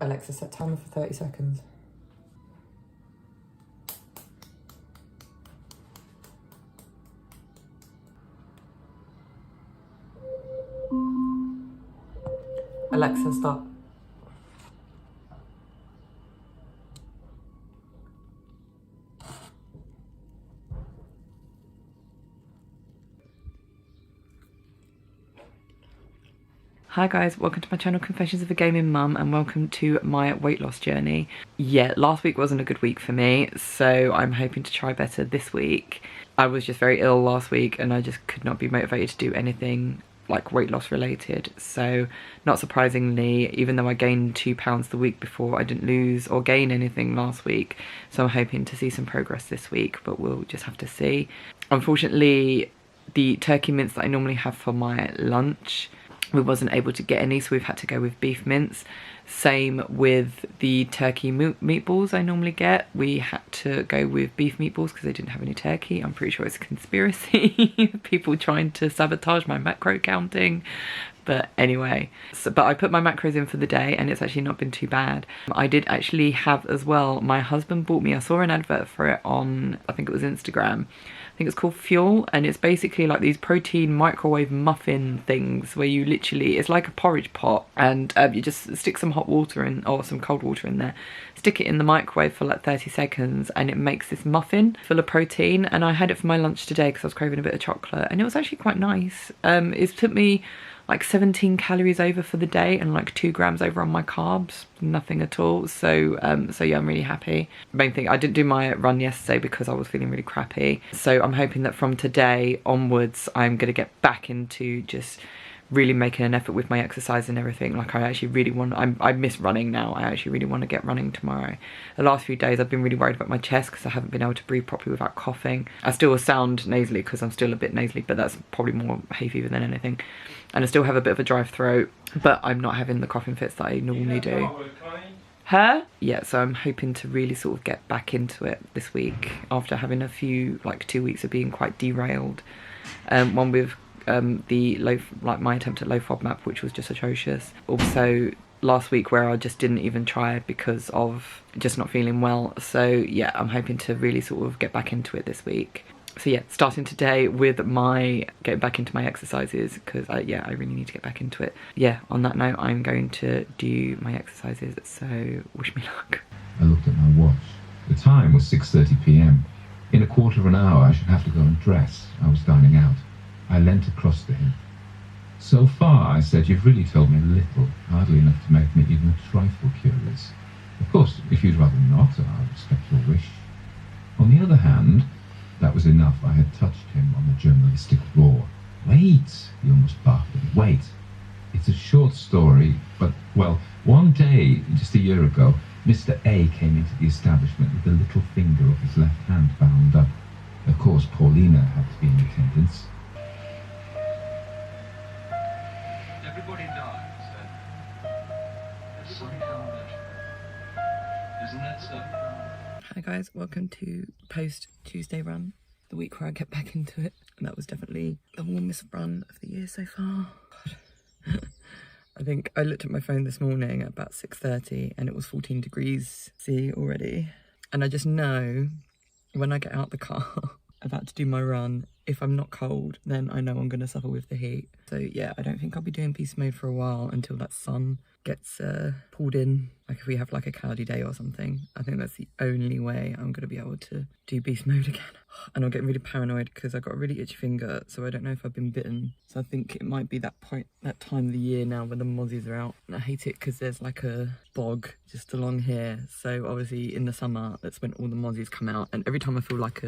Alexa, set timer for 30 seconds. Alexa, stop. Hi guys, welcome to my channel Confessions of a Gaming Mum and welcome to my weight loss journey. Yeah, last week wasn't a good week for me, so I'm hoping to try better this week. I was just very ill last week and I just could not be motivated to do anything like weight loss related. So not surprisingly, even though I gained 2 pounds the week before, I didn't lose or gain anything last week. So I'm hoping to see some progress this week, but we'll just have to see. Unfortunately, the turkey mince that I normally have for my lunch, we wasn't able to get any, so we've had to go with beef mince. Same with the turkey meatballs I normally get. We had to go with beef meatballs because they didn't have any turkey. I'm pretty sure it's a conspiracy. People trying to sabotage my macro counting. But anyway, but I put my macros in for the day and it's actually not been too bad. I did actually have as well, my husband bought me, I saw an advert for it on, I think it was Instagram. I think it's called Fuel, and it's basically like these protein microwave muffin things where you literally, it's like a porridge pot, and you just stick some hot water in, or some cold water in there, stick it in the microwave for like 30 seconds and it makes this muffin full of protein. And I had it for my lunch today because I was craving a bit of chocolate and it was actually quite nice. It took me like 17 calories over for the day and like 2 grams over on my carbs, nothing at all. So yeah, I'm really happy. Main thing, I didn't do my run yesterday because I was feeling really crappy. So I'm hoping that from today onwards, I'm gonna get back into just really making an effort with my exercise and everything. Like I actually really want, I miss running now. I actually really want to get running tomorrow. The last few days I've been really worried about my chest because I haven't been able to breathe properly without coughing. I still sound nasally because I'm still a bit nasally, but that's probably more hay fever than anything. And I still have a bit of a dry throat, but I'm not having the coughing fits that I normally do. Her? Yeah, so I'm hoping to really sort of get back into it this week after having a few, like 2 weeks of being quite derailed. One with my attempt at low FODMAP, which was just atrocious. Also last week where I just didn't even try because of just not feeling well. So yeah, I'm hoping to really sort of get back into it this week. So yeah, starting today with my getting back into my exercises because yeah, I really need to get back into it. Yeah, on that note, I'm going to do my exercises, so wish me luck. I looked at my watch. The time was 6:30 p.m. In a quarter of an hour I should have to go and dress. I was dining out. I leant across to him. "So far," I said, "you've really told me little, hardly enough to make me even a trifle curious. Of course, if you'd rather not, I respect your wish." On the other hand, that was enough. I had touched him on the journalistic raw. "Wait," he almost barked at me. "Wait. It's a short story, but, well, one day, just a year ago, Mr. A came into the establishment with the little finger of his left hand bound up. Of course, Paulina had to be in attendance. Everybody dies, isn't that so? Hi guys, welcome to post Tuesday run, the week where I get back into it. And that was definitely the warmest run of the year so far. God. I think I looked at my phone this morning at about 6:30 and it was 14 degrees C already. And I just know when I get out the car about to do my run, if I'm not cold, then I know I'm going to suffer with the heat. So yeah, I don't think I'll be doing beast mode for a while until that sun gets pulled in. Like if we have like a cloudy day or something, I think that's the only way I'm going to be able to do beast mode again. And I'm getting really paranoid because I've got a really itchy finger, so I don't know if I've been bitten. So I think it might be that point, that time of the year now when the mozzies are out. And I hate it because there's like a bog just along here. So obviously in the summer, that's when all the mozzies come out. And every time I feel like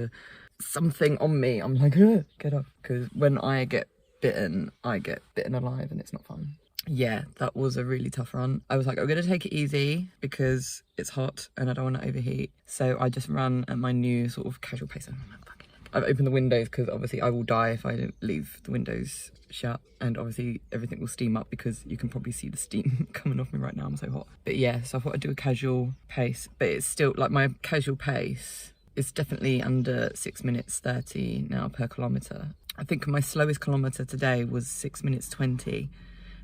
something on me, I'm like, get off. Because when I get bitten, I get bitten alive and it's not fun. Yeah, that was a really tough run. I was like, I'm gonna take it easy because it's hot and I don't want to overheat. So I just ran at my new sort of casual pace. I've opened the windows because obviously I will die if I don't leave the windows shut, and obviously everything will steam up because you can probably see the steam coming off me right now. I'm so hot. But yeah, so I thought I'd do a casual pace, but it's still like my casual pace is definitely under 6 minutes 30 now per kilometre. I think my slowest kilometre today was 6 minutes 20.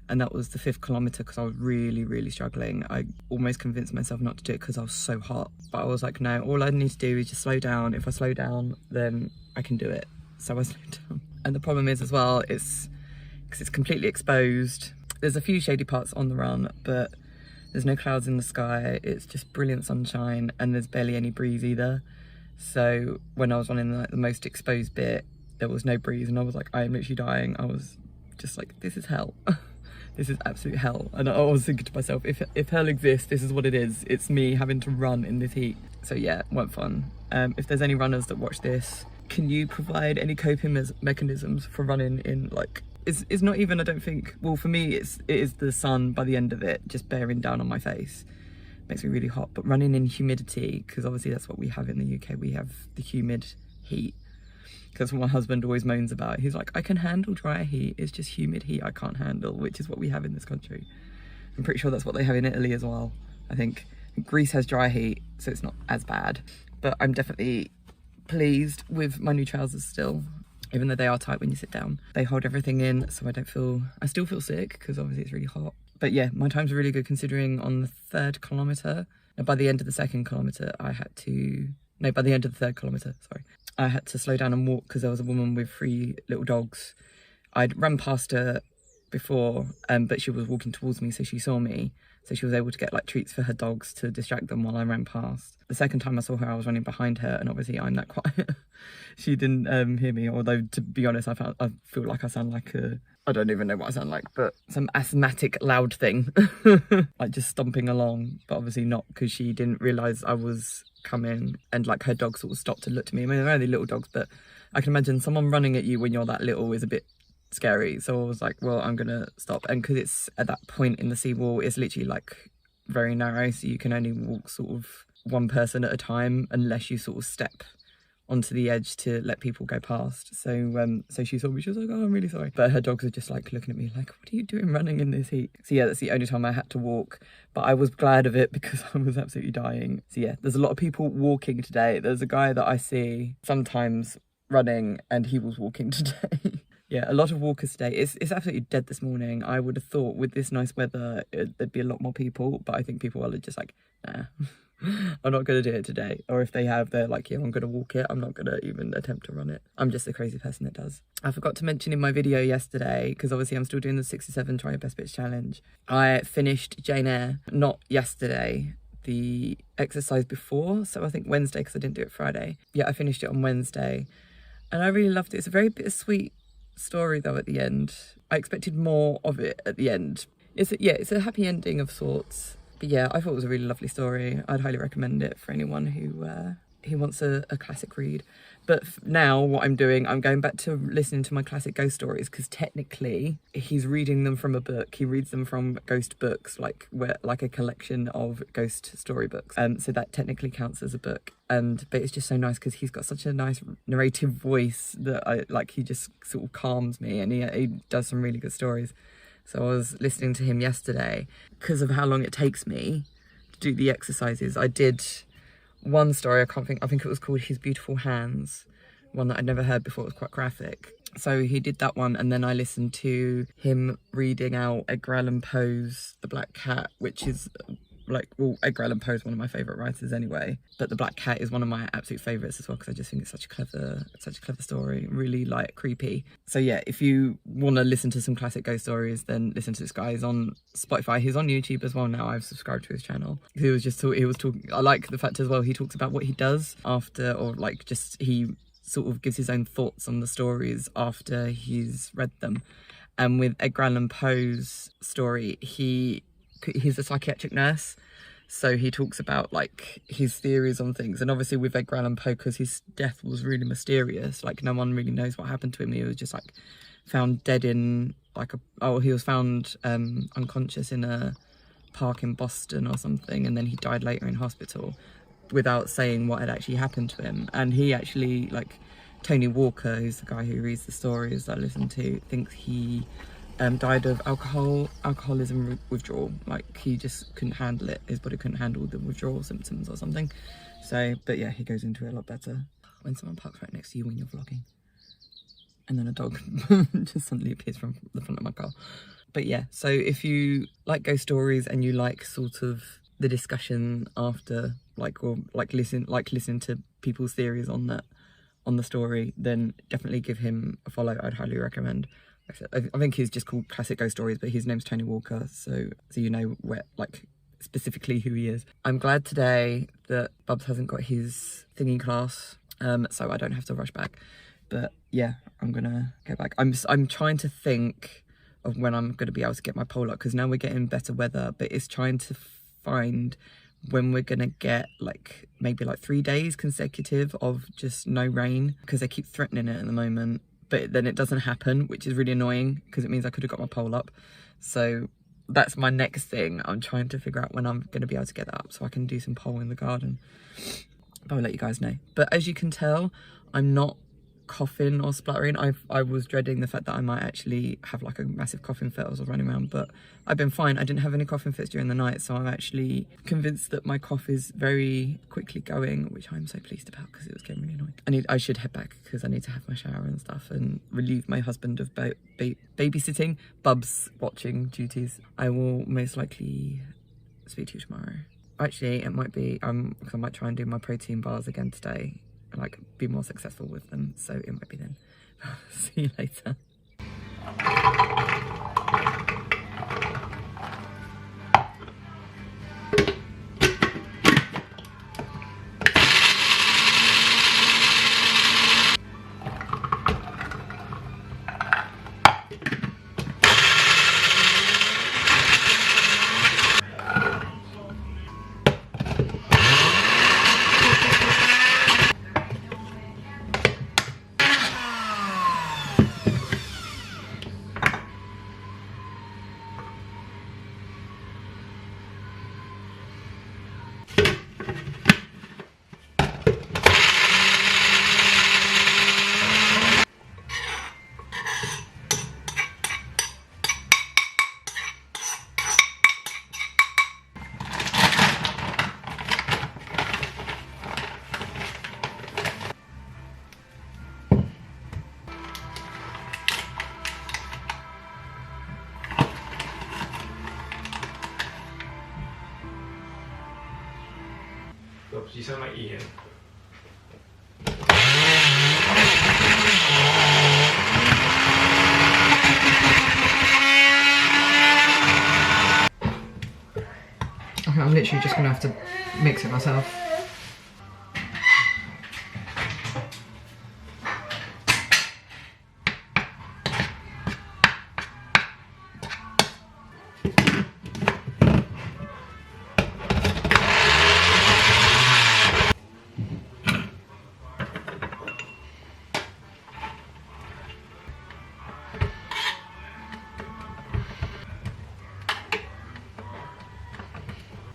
and that was the 5th kilometre because I was really struggling. I almost convinced myself not to do it because I was so hot, but I was like, no, all I need to do is just slow down. If I slow down, then I can do it. So I slowed down. And the problem is as well, it's because it's completely exposed. There's a few shady parts on the run, but there's no clouds in the sky. It's just brilliant sunshine, and there's barely any breeze either. So when I was running the most exposed bit, there was no breeze, and I was like, I am literally dying. I was just like, this is hell. This is absolute hell. And I was thinking to myself, if hell exists, this is what it is. It's me having to run in this heat. So yeah, weren't fun. If there's any runners that watch this, can you provide any coping mechanisms for running in, like, it's not even, I don't think, well, for me it is the sun by the end of it just bearing down on my face. Makes me really hot. But running in humidity, because obviously that's what we have in the UK, we have the humid heat. Because my husband always moans about, he's like, I can handle dry heat, it's just humid heat I can't handle, which is what we have in this country. I'm pretty sure that's what they have in Italy as well. I think Greece has dry heat, so it's not as bad. But I'm definitely pleased with my new trousers still, even though they are tight when you sit down. They hold everything in, so I still feel sick because obviously it's really hot. But yeah, my times are really good considering on the 3rd kilometre, by the end of the 2nd kilometre, by the end of the 3rd kilometre, sorry, I had to slow down and walk because there was a woman with 3 little dogs. I'd run past her before, but she was walking towards me, so she saw me. So she was able to get like treats for her dogs to distract them while I ran past. The second time I saw her, I was running behind her, and obviously I'm that quiet. She didn't hear me, although to be honest, I feel like I sound like I don't even know what I sound like, but some asthmatic loud thing, like just stomping along, but obviously not, because she didn't realise I was coming, and like her dog sort of stopped to look to me. I mean, they're only little dogs, but I can imagine someone running at you when you're that little is a bit scary. So I was like, well, I'm gonna stop. And because it's at that point in the seawall, it's literally like very narrow, so you can only walk sort of one person at a time unless you sort of step onto the edge to let people go past. So so she saw me, she was like, oh, I'm really sorry. But her dogs are just like looking at me like, what are you doing running in this heat? So yeah, that's the only time I had to walk, but I was glad of it because I was absolutely dying. So yeah, there's a lot of people walking today. There's a guy that I see sometimes running, and he was walking today. Yeah, a lot of walkers today. It's absolutely dead this morning. I would have thought with this nice weather there'd be a lot more people, but I think people are just like, nah, I'm not going to do it today. Or if they have, they're like, yeah, I'm going to walk it. I'm not going to even attempt to run it. I'm just a crazy person that does. I forgot to mention in my video yesterday, because obviously I'm still doing the 67 Try Your Best Bits challenge. I finished Jane Eyre, not yesterday, the exercise before. So I think Wednesday, because I didn't do it Friday. Yeah, I finished it on Wednesday. And I really loved it. It's a very bittersweet story though at the end. I expected more of it at the end. It's a happy ending of sorts. But yeah, I thought it was a really lovely story. I'd highly recommend it for anyone who wants a classic read. But now what I'm doing, I'm going back to listening to my classic ghost stories, because technically he's reading them from a book. He reads them from ghost books, like a collection of ghost storybooks. So that technically counts as a book. But it's just so nice because he's got such a nice narrative voice that he just sort of calms me, and he does some really good stories. So I was listening to him yesterday because of how long it takes me to do the exercises. I did one story, I think it was called His Beautiful Hands, one that I'd never heard before. It was quite graphic. So he did that one, and then I listened to him reading out Edgar Allan Poe's The Black Cat, which is Edgar Allan Poe is one of my favourite writers anyway, but The Black Cat is one of my absolute favourites as well, because I just think it's such a clever story, really creepy. So yeah, if you want to listen to some classic ghost stories, then listen to this guy. He's on Spotify, he's on YouTube as well now. I've subscribed to his channel. He was talking, I like the fact as well he talks about what he does after, or he sort of gives his own thoughts on the stories after he's read them. And with Edgar Allan Poe's story, he's a psychiatric nurse, so he talks about his theories on things. And obviously with Edgar Allan Poe, because his death was really mysterious, no one really knows what happened to him. He was just found dead in he was found unconscious in a park in Boston or something, and then he died later in hospital without saying what had actually happened to him. And he actually, Tony Walker, who's the guy who reads the stories that I listen to, thinks he died of alcoholism withdrawal. He just couldn't handle it. His body couldn't handle the withdrawal symptoms or something. So, but yeah, he goes into it a lot better. When someone parks right next to you when you're vlogging, and then a dog just suddenly appears from the front of my car. But yeah, so if you like ghost stories and you like sort of the discussion after, listen to people's theories on the story, then definitely give him a follow. I'd highly recommend. I think he's just called Classic Ghost Stories, but his name's Tony Walker, so you know where, like, specifically who he is. I'm glad today that Bubs hasn't got his thingy class, so I don't have to rush back. But yeah, I'm gonna go back. I'm trying to think of when I'm gonna be able to get my pole up, because now we're getting better weather, but it's trying to find when we're gonna get maybe 3 days consecutive of just no rain, because they keep threatening it at the moment, but then it doesn't happen, which is really annoying because it means I could have got my pole up. So that's my next thing. I'm trying to figure out when I'm going to be able to get that up so I can do some pole in the garden. But I'll let you guys know. But as you can tell, I'm not coughing or spluttering. I was dreading the fact that I might actually have like a massive coughing fit as I was running around, but I've been fine. I didn't have any coughing fits during the night, so I'm actually convinced that my cough is very quickly going, which I'm so pleased about because it was getting really annoying. I should head back because I need to have my shower and stuff and relieve my husband of babysitting, Bubs watching duties. I will most likely speak to you tomorrow. Actually, it might be because I might try and do my protein bars again today, and be more successful with them, so it might be then. See you later. Bubs, you sound like Ian. Okay, I'm literally just gonna have to mix it myself.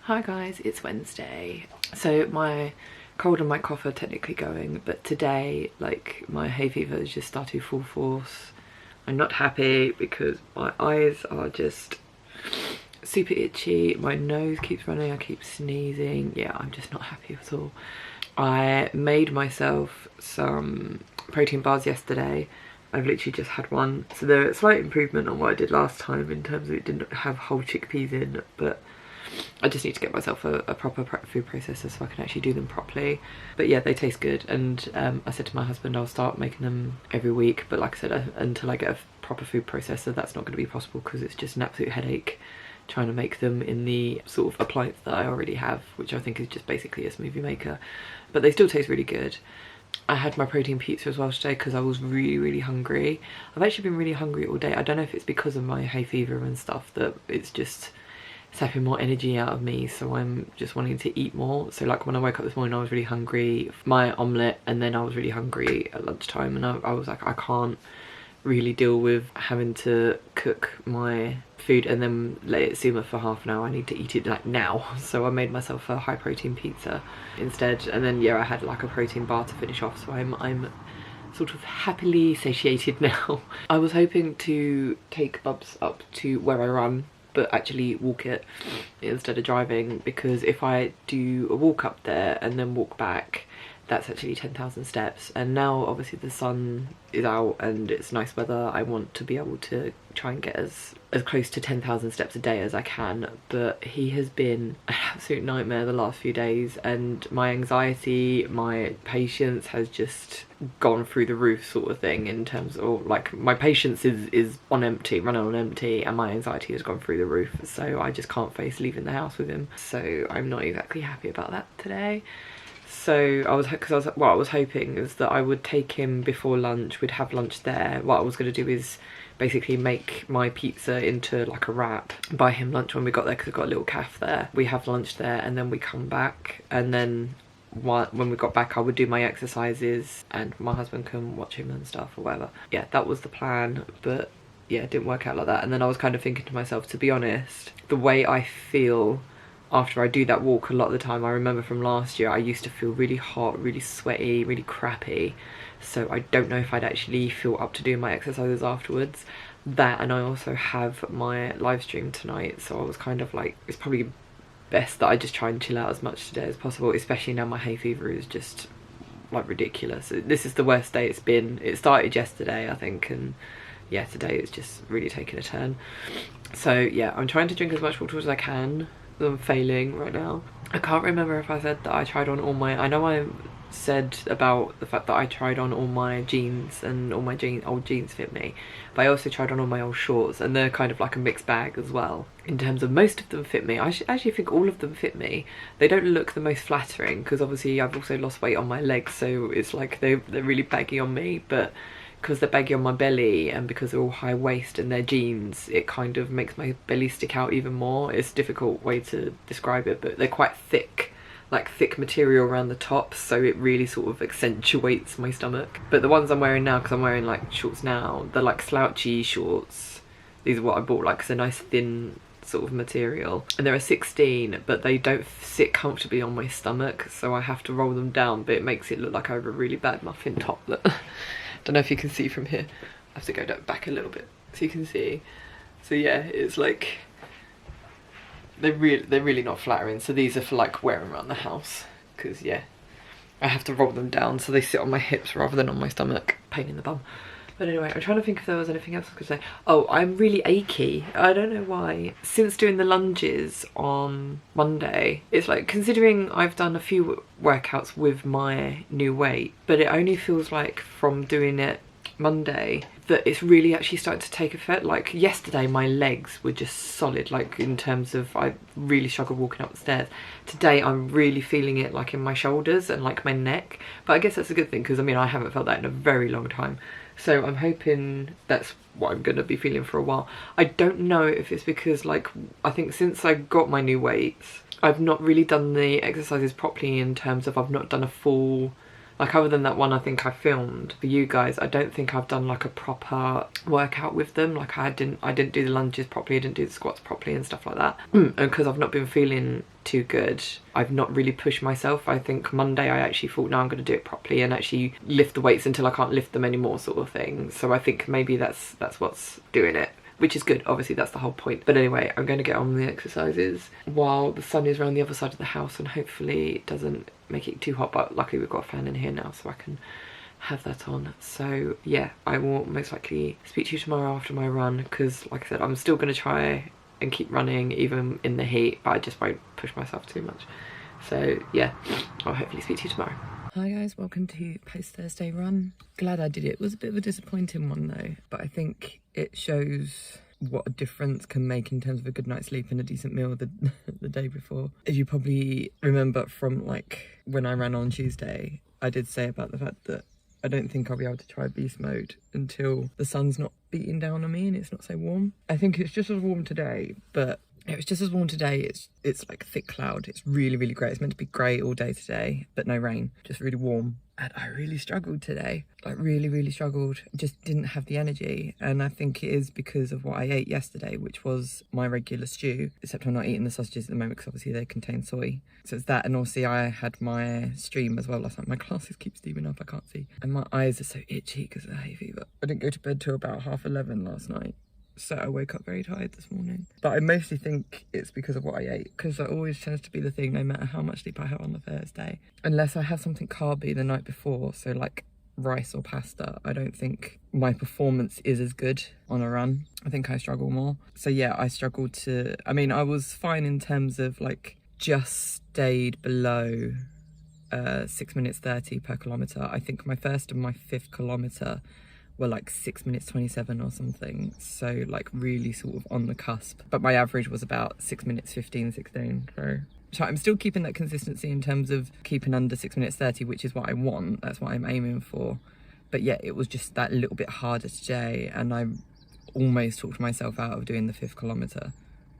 Hi guys, it's Wednesday. So my cold and my cough are technically going, but today, my hay fever has just started full force. I'm not happy because my eyes are just super itchy, my nose keeps running, I keep sneezing. Yeah, I'm just not happy at all. I made myself some protein bars yesterday. I've literally just had one, so they're a slight improvement on what I did last time in terms of it didn't have whole chickpeas in, but I just need to get myself a proper food processor so I can actually do them properly. But yeah, they taste good, and I said to my husband I'll start making them every week, but like I said, until I get a proper food processor that's not going to be possible because it's just an absolute headache trying to make them in the sort of appliance that I already have, which I think is just basically a smoothie maker. But they still taste really good. I had my protein pizza as well today because I was really hungry. I've actually been really hungry all day. I don't know if it's because of my hay fever and stuff that it's sapping more energy out of me, so I'm just wanting to eat more. So when I woke up this morning I was really hungry, my omelette, and then I was really hungry at lunchtime, and I was like, I can't really deal with having to cook my food and then let it simmer for half an hour. I need to eat it now. So I made myself a high protein pizza instead, and then yeah, I had a protein bar to finish off, so I'm sort of happily satiated now. I was hoping to take Bubs up to where I run, but actually walk it instead of driving, because if I do a walk up there and then walk back, that's actually 10,000 steps. And now obviously the sun is out and it's nice weather, I want to be able to try and get as close to 10,000 steps a day as I can. But he has been an absolute nightmare the last few days, and my anxiety, my patience has just gone through the roof, sort of thing, in terms of like my patience is on empty, running on empty, and my anxiety has gone through the roof. So I just can't face leaving the house with him. So I'm not exactly happy about that today. So what I was hoping is that I would take him before lunch, we'd have lunch there. What I was going to do is basically make my pizza into like a wrap, buy him lunch when we got there, because we've got a little cafe there. We have lunch there and then we come back, and then when we got back I would do my exercises and my husband can watch him and stuff or whatever. Yeah, that was the plan, but yeah, it didn't work out like that. And then I was kind of thinking to myself, to be honest, the way I feel after I do that walk a lot of the time, I remember from last year I used to feel really hot, really sweaty, really crappy. So I don't know if I'd actually feel up to doing my exercises afterwards. That, and I also have my live stream tonight, so I was kind of like, it's probably best that I just try and chill out as much today as possible, especially now my hay fever is just like ridiculous. This is the worst day it's been. It started yesterday, I think, and yeah, today it's just really taken a turn. So yeah, I'm trying to drink as much water as I can. I'm failing right now. I can't remember if I said that I tried on all my, I know I said about the fact that I tried on all my jeans and all my old jeans fit me, but I also tried on all my old shorts, and they're kind of like a mixed bag as well in terms of most of them fit me. I actually think all of them fit me. They don't look the most flattering because obviously I've also lost weight on my legs, so it's like they're really baggy on me, but because they're baggy on my belly and because they're all high waist and they're jeans, it kind of makes my belly stick out even more. It's a difficult way to describe it, but they're quite thick, like thick material around the top, so it really sort of accentuates my stomach. But the ones I'm wearing now, because I'm wearing like shorts now, they're like slouchy shorts. These are what I bought, like, it's a nice thin sort of material, and they're a 16, but they don't sit comfortably on my stomach, so I have to roll them down, but it makes it look like I have a really bad muffin top. Look. Don't know if you can see from here. I have to go back a little bit so you can see. So yeah, it's like they're really not flattering. So these are for like wearing around the house, because yeah, I have to roll them down so they sit on my hips rather than on my stomach. Pain in the bum. But anyway, I'm trying to think if there was anything else I could say. Oh, I'm really achy. I don't know why. Since doing the lunges on Monday, it's like, considering I've done a few workouts with my new weight, but it only feels like from doing it Monday that it's really actually starting to take effect. Like yesterday my legs were just solid, like in terms of I really struggled walking up the stairs. Today I'm really feeling it like in my shoulders and like my neck, but I guess that's a good thing because I mean I haven't felt that in a very long time. So I'm hoping that's what I'm going to be feeling for a while. I don't know if it's because, like, I think since I got my new weights, I've not really done the exercises properly in terms of I've not done a full, like, other than that one I think I filmed for you guys, I don't think I've done like a proper workout with them. Like I didn't do the lunges properly, I didn't do the squats properly and stuff like that. And because I've not been feeling too good, I've not really pushed myself. I think Monday I actually thought, no, I'm going to do it properly and actually lift the weights until I can't lift them anymore, sort of thing. So I think maybe that's what's doing it, which is good. Obviously that's the whole point. But anyway, I'm going to get on with the exercises while the sun is around the other side of the house, and hopefully it doesn't make it too hot, but luckily we've got a fan in here now so I can have that on. So yeah, I will most likely speak to you tomorrow after my run, because like I said, I'm still going to try and keep running even in the heat, but I just won't push myself too much. So yeah, I'll hopefully speak to you tomorrow. Hi guys, welcome to post Thursday run. Glad I did it. It was a bit of a disappointing one though, but I think it shows what a difference can make in terms of a good night's sleep and a decent meal the day before. As you probably remember from like when I ran on Tuesday, I did say about the fact that I don't think I'll be able to try beast mode until the sun's not beating down on me and it's not so warm. I think it's just as warm today, but it was just as warm today. It's like thick cloud. It's really, really great. It's meant to be grey all day today, but no rain, just really warm. And I really struggled today, like really, really struggled. Just didn't have the energy. And I think it is because of what I ate yesterday, which was my regular stew, except I'm not eating the sausages at the moment because obviously they contain soy. So it's that, and also I had my stream as well last night. My glasses keep steaming up, I can't see. And my eyes are so itchy because of the hay fever. I didn't go to bed till about 11:30 last night. so I woke up very tired this morning. But I mostly think it's because of what I ate, because that always tends to be the thing no matter how much sleep I have on the Thursday. Unless I have something carby the night before, so like rice or pasta, I don't think my performance is as good on a run. I think I struggle more. So yeah, I struggled to, I mean, I was fine in terms of like just stayed below 6 minutes 30 per kilometre. I think my first and my 5th kilometre were like 6 minutes 27 or something, so like really sort of on the cusp, but my average was about 6 minutes 15, 16. So I'm still keeping that consistency in terms of keeping under 6 minutes 30, which is what I want, that's what I'm aiming for. But yeah, it was just that little bit harder today, and I almost talked myself out of doing the 5th kilometre,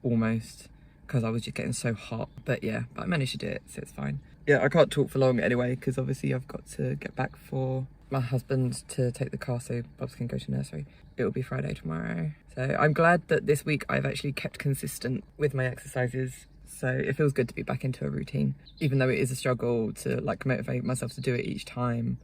almost, because I was just getting so hot. But yeah, but I managed to do it, so it's fine. Yeah, I can't talk for long anyway, because obviously I've got to get back for my husband to take the car so Bubs can go to nursery. It'll be Friday tomorrow. So I'm glad that this week I've actually kept consistent with my exercises. So it feels good to be back into a routine. Even though it is a struggle to like motivate myself to do it each time,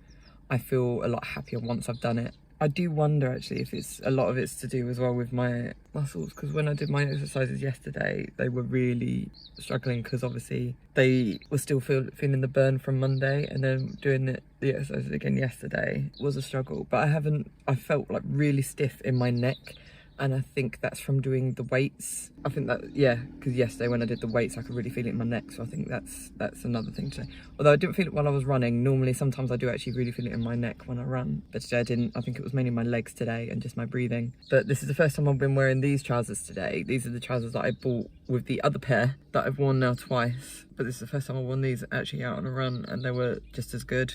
I feel a lot happier once I've done it. I do wonder actually if it's a lot of it's to do as well with my muscles, because when I did my exercises yesterday, they were really struggling because obviously they were still feeling the burn from Monday, and then doing the exercises again yesterday was a struggle. But I felt like really stiff in my neck, and I think that's from doing the weights. I think that, yeah, because yesterday when I did the weights I could really feel it in my neck, so I think that's another thing today. Although I didn't feel it while I was running. Normally sometimes I do actually really feel it in my neck when I run, but today I didn't. I think it was mainly my legs today and just my breathing. But this is the first time I've been wearing these trousers today. These are the trousers that I bought with the other pair that I've worn now twice, but this is the first time I've worn these actually out on a run, and they were just as good.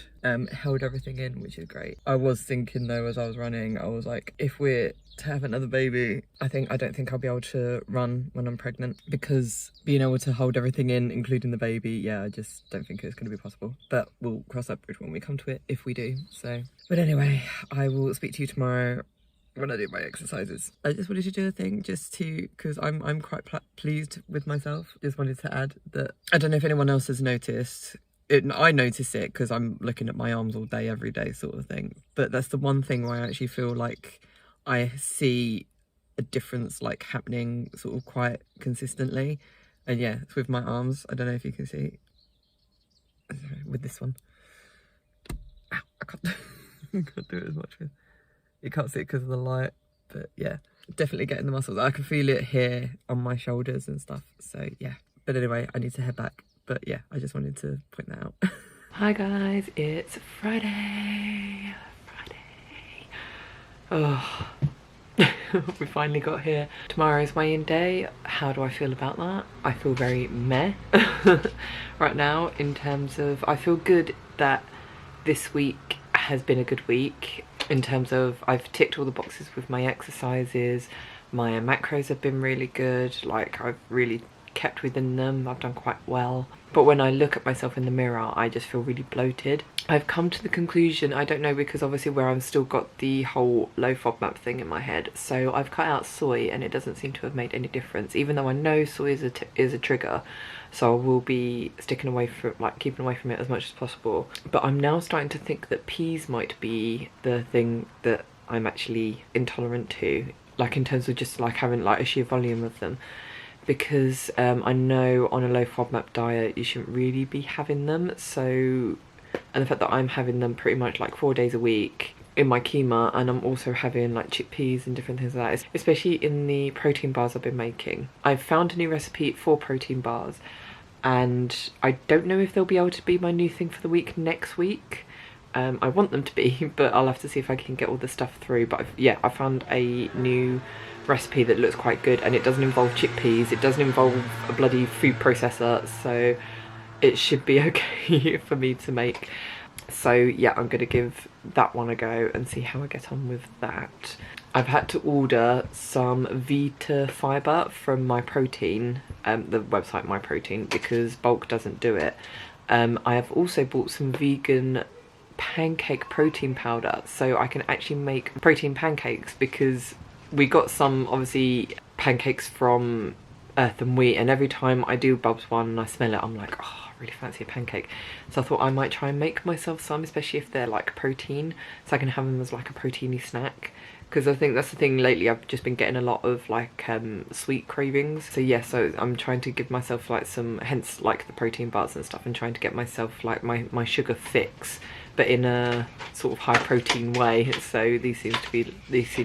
Held everything in, which is great. I was thinking though as I was running, I was like, if we're to have another baby, I don't think I'll be able to run when I'm pregnant, because being able to hold everything in, including the baby, yeah, I just don't think it's going to be possible. But we'll cross that bridge when we come to it, if we do. So, but anyway, I will speak to you tomorrow when I do my exercises. I just wanted to do a thing just to, because I'm quite pleased with myself. Just wanted to add that I don't know if anyone else has noticed. I notice it because I'm looking at my arms all day, every day sort of thing. But that's the one thing where I actually feel like I see a difference like happening sort of quite consistently. And yeah, it's with my arms. I don't know if you can see with this one. Ow, I can't do it as much with. You can't see it because of the light, but yeah, definitely getting the muscles. I can feel it here on my shoulders and stuff. So yeah, but anyway, I need to head back. But yeah, I just wanted to point that out. Hi guys, it's Friday. Oh, we finally got here. Tomorrow is weigh-in day. How do I feel about that? I feel very meh right now, in terms of, I feel good that this week has been a good week in terms of I've ticked all the boxes with my exercises. My macros have been really good, like I've really kept within them. I've done quite well. But when I look at myself in the mirror, I just feel really bloated. I've come to the conclusion, I don't know, because obviously where I've still got the whole low FODMAP thing in my head, so I've cut out soy and it doesn't seem to have made any difference, even though I know soy is a trigger. So I will be sticking away from, like, keeping away from it as much as possible. But I'm now starting to think that peas might be the thing that I'm actually intolerant to, like in terms of just like having like a sheer volume of them. Because I know on a low FODMAP diet you shouldn't really be having them, so, and the fact that I'm having them pretty much like 4 days a week in my keema, and I'm also having like chickpeas and different things like that, especially in the protein bars I've been making. I've found a new recipe for protein bars, and I don't know if they'll be able to be my new thing for the week next week. I want them to be, but I'll have to see if I can get all the stuff through. But yeah, I found a new recipe that looks quite good, and it doesn't involve chickpeas, it doesn't involve a bloody food processor, so it should be okay for me to make. So yeah, I'm gonna give that one a go and see how I get on with that. I've had to order some Vita fibre from MyProtein, the website MyProtein, because bulk doesn't do it. I have also bought some vegan pancake protein powder, so I can actually make protein pancakes, because we got some, obviously, pancakes from Earth and Wheat, and every time I do Bubs one and I smell it, I'm like, oh, I really fancy a pancake. So I thought I might try and make myself some, especially if they're like protein, so I can have them as like a proteiny snack, because I think that's the thing lately. I've just been getting a lot of like sweet cravings. So yeah, so I'm trying to give myself like some, hence like the protein bars and stuff, and trying to get myself like my sugar fix, but in a sort of high protein way. So these seem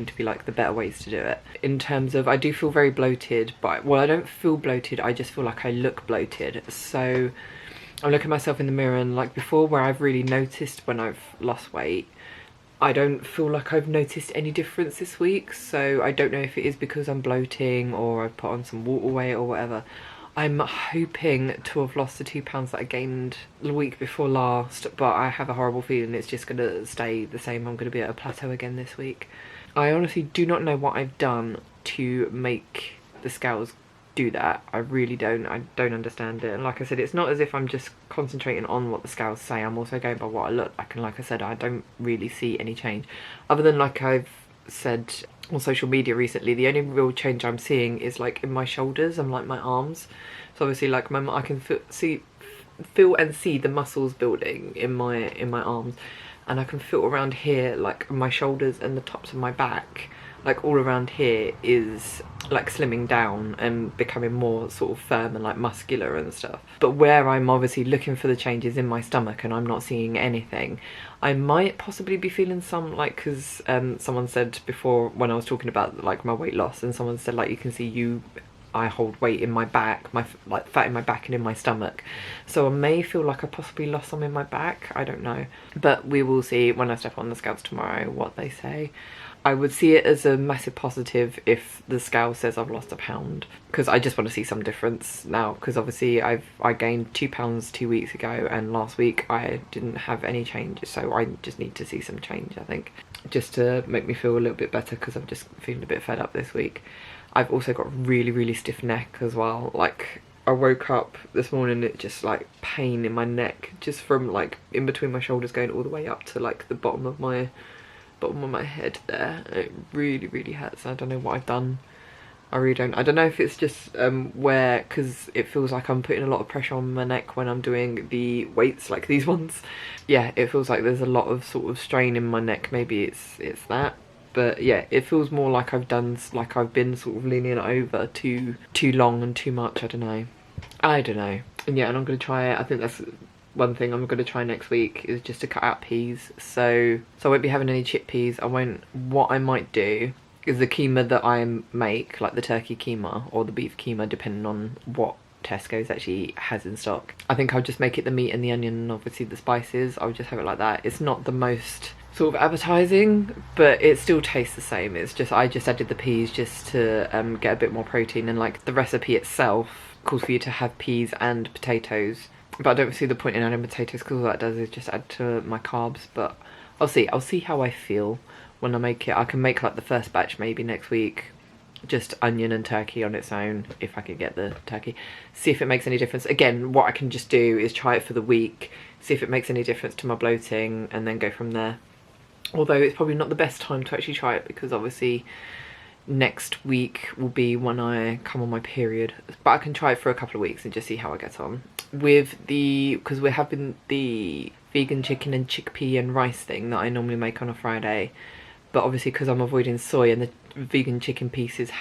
to be like the better ways to do it. In terms of, I do feel very bloated, but well, I don't feel bloated, I just feel like I look bloated. So I'm looking at myself in the mirror, and like before, where I've really noticed when I've lost weight, I don't feel like I've noticed any difference this week. So I don't know if it is because I'm bloating or I've put on some water weight or whatever. I'm hoping to have lost the 2 pounds that I gained the week before last, but I have a horrible feeling it's just gonna stay the same. I'm gonna be at a plateau again this week. I honestly do not know what I've done to make the scales do that. I really don't. I don't understand it. And like I said, it's not as if I'm just concentrating on what the scales say. I'm also going by what I look like, and like I said, I don't really see any change other than, like I've said on social media recently, the only real change I'm seeing is like in my shoulders and like my arms. So obviously like I can feel and see the muscles building in my arms, and I can feel around here, like my shoulders and the tops of my back, like all around here is like slimming down and becoming more sort of firm and like muscular and stuff. But where I'm obviously looking for the changes in my stomach and I'm not seeing anything, I might possibly be feeling some, like, because someone said before when I was talking about like my weight loss, and someone said like, you can see I hold weight in my back, like fat in my back and in my stomach. So I may feel like I possibly lost some in my back, I don't know. But we will see when I step on the scales tomorrow what they say. I would see it as a massive positive if the scale says I've lost a pound, because I just want to see some difference now, because obviously I gained 2 pounds 2 weeks ago, and last week I didn't have any change, so I just need to see some change, I think, just to make me feel a little bit better, because I'm just feeling a bit fed up this week. I've also got really stiff neck as well. Like I woke up this morning, it just like pain in my neck, just from like in between my shoulders going all the way up to like the bottom of my head there. It really hurts. I don't know what I've done. I really don't. I don't know if it's just because it feels like I'm putting a lot of pressure on my neck when I'm doing the weights like these ones. Yeah, it feels like there's a lot of sort of strain in my neck. Maybe it's that. But yeah, it feels more like I've been sort of leaning over too long and too much. I don't know. And yeah, and I'm gonna try it. I think that's one thing I'm gonna try next week, is just to cut out peas. So I won't be having any chickpeas. What I might do is the keema that I make, like the turkey keema or the beef keema, depending on what Tesco's actually has in stock. I think I'll just make it the meat and the onion and obviously the spices. I'll just have it like that. It's not the most sort of appetizing, but it still tastes the same. It's just, I just added the peas just to get a bit more protein, and like the recipe itself calls for you to have peas and potatoes, but I don't see the point in adding potatoes because all that does is just add to my carbs. But I'll see how I feel when I make it. I can make like the first batch maybe next week, just onion and turkey on its own, if I could get the turkey. See if it makes any difference. Again, what I can just do is try it for the week, see if it makes any difference to my bloating, and then go from there. Although it's probably not the best time to actually try it, because obviously next week will be when I come on my period. But I can try it for a couple of weeks and just see how I get on. Because we're having the vegan chicken and chickpea and rice thing that I normally make on a Friday. But obviously because I'm avoiding soy, and the vegan chicken pieces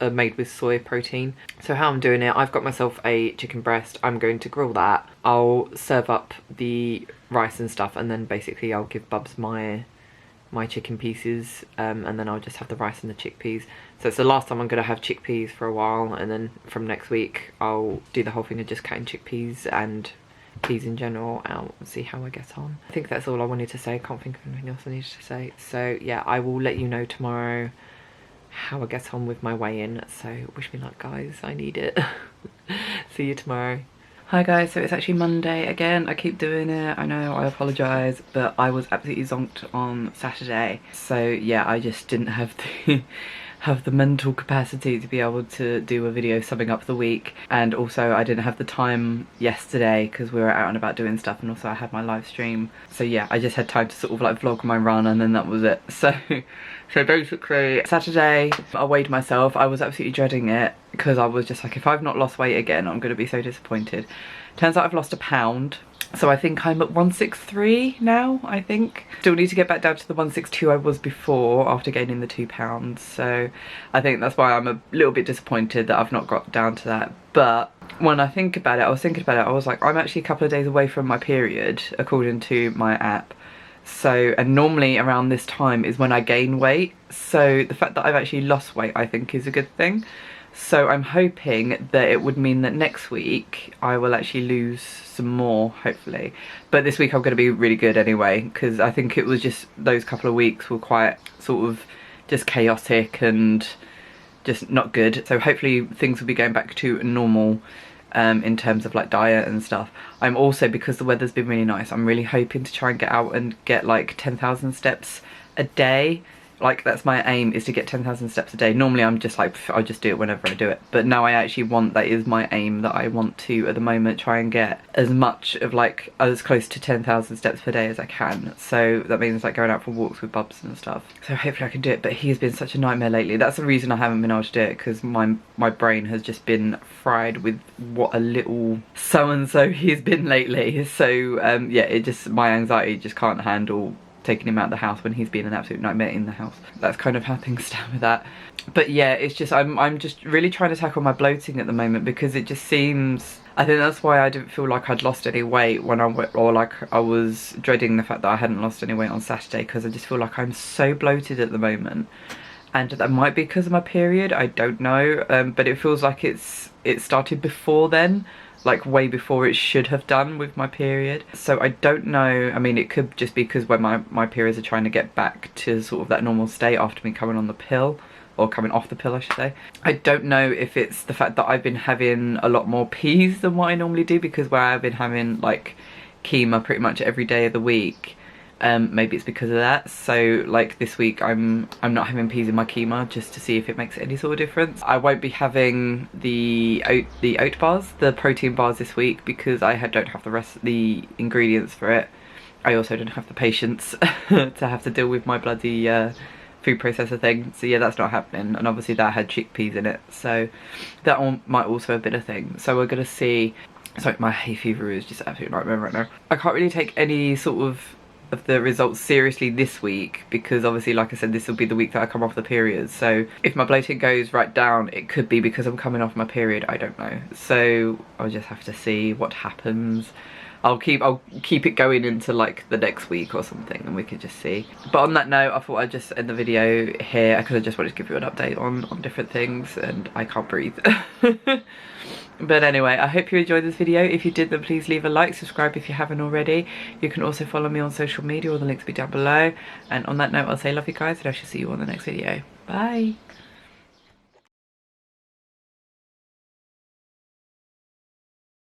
are made with soy protein. So how I'm doing it, I've got myself a chicken breast. I'm going to grill that. I'll serve up the rice and stuff, and then basically I'll give Bubs my chicken pieces, and then I'll just have the rice and the chickpeas. So it's the last time I'm going to have chickpeas for a while, and then from next week I'll do the whole thing of just cutting chickpeas and peas in general out and see how I get on. I think that's all I wanted to say. I can't think of anything else I needed to say. So yeah, I will let you know tomorrow how I get on with my weigh-in. So wish me luck, guys. I need it. See you tomorrow. Hi guys, so it's actually Monday again. I keep doing it, I know, I apologise, but I was absolutely zonked on Saturday. So yeah, I just didn't have the mental capacity to be able to do a video summing up the week, and also I didn't have the time yesterday because we were out and about doing stuff, and also I had my live stream. So yeah, I just had time to sort of like vlog my run, and then that was it. So basically Saturday I weighed myself. I was absolutely dreading it because I was just like, if I've not lost weight again, I'm going to be so disappointed. Turns out I've lost a pound. So I think I'm at 163 now, I think. Still need to get back down to the 162 I was before after gaining the £2. So I think that's why I'm a little bit disappointed that I've not got down to that. But when I think about it, I was thinking about it, I was like, I'm actually a couple of days away from my period, according to my app. So, and normally around this time is when I gain weight. So the fact that I've actually lost weight, I think is a good thing. So I'm hoping that it would mean that next week I will actually lose some more, hopefully. But this week I'm going to be really good anyway, because I think it was just those couple of weeks were quite sort of just chaotic and just not good. So hopefully things will be going back to normal in terms of like diet and stuff. I'm also, because the weather's been really nice, I'm really hoping to try and get out and get like 10,000 steps a day. Like that's my aim, is to get 10,000 steps a day. Normally I'm just like, I'll just do it whenever I do it. But now I actually want, that is my aim, that I want to, at the moment, try and get as much of like, as close to 10,000 steps per day as I can. So that means like going out for walks with Bubs and stuff. So hopefully I can do it, but he's been such a nightmare lately. That's the reason I haven't been able to do it, because my brain has just been fried with what a little so-and-so he's been lately. So yeah, it just, my anxiety just can't handle taking him out of the house when he's been an absolute nightmare in the house. That's kind of how things stand with that. But yeah, it's just, I'm just really trying to tackle my bloating at the moment, because it just seems, I think that's why I didn't feel like I'd lost any weight when I went, or like I was dreading the fact that I hadn't lost any weight on Saturday, because I just feel like I'm so bloated at the moment. And that might be because of my period, I don't know, but it feels like it started before then, like way before it should have done with my period. So I don't know, I mean it could just be because when my periods are trying to get back to sort of that normal state after me coming on the pill, or coming off the pill I should say. I don't know if it's the fact that I've been having a lot more peas than what I normally do, because where I've been having like chemo pretty much every day of the week, maybe it's because of that. So like this week I'm not having peas in my chemo, just to see if it makes any sort of difference. I won't be having the oat bars, the protein bars this week, because I don't have the rest of the ingredients for it. I also don't have the patience to have to deal with my bloody food processor thing. So yeah, that's not happening. And obviously that had chickpeas in it, so that might also have been a thing. So we're gonna see. Sorry, my hay fever is just absolutely nightmare right now. I can't really take any sort of the results seriously this week, because obviously like I said, this will be the week that I come off the period. So if my bloating goes right down, it could be because I'm coming off my period, I don't know. So I'll just have to see what happens. I'll keep it going into like the next week or something, and we could just see. But on that note, I thought I'd just end the video here, because I just wanted to give you an update on different things, and I can't breathe. But anyway, I hope you enjoyed this video. If you did, then please leave a like, subscribe if you haven't already. You can also follow me on social media, all the links will be down below. And on that note, I'll say love you guys, and I shall see you on the next video. Bye.